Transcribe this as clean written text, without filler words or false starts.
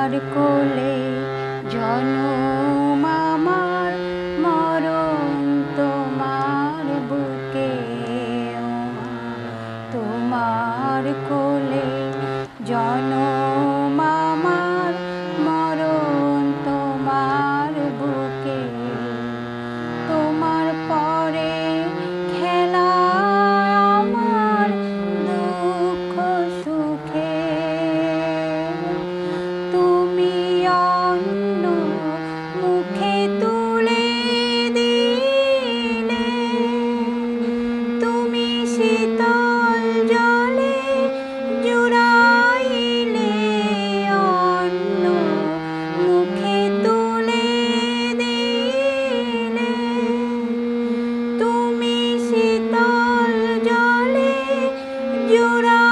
তোমার কোলে জনম আমার, মরণ তোমার বুকে ও মা। তোমার কোলে জনম আমার, মরণ তোমার বুকে। তোমার পরে খেলা আমার দুঃখ সুখে, তুমি অন্য মুখে তুলে দিলে, তুমি শীতল জলে জুড়াইলে, অন্য মুখে তুলে দিলে, তুমি শীতল জলে জুড়াইলে।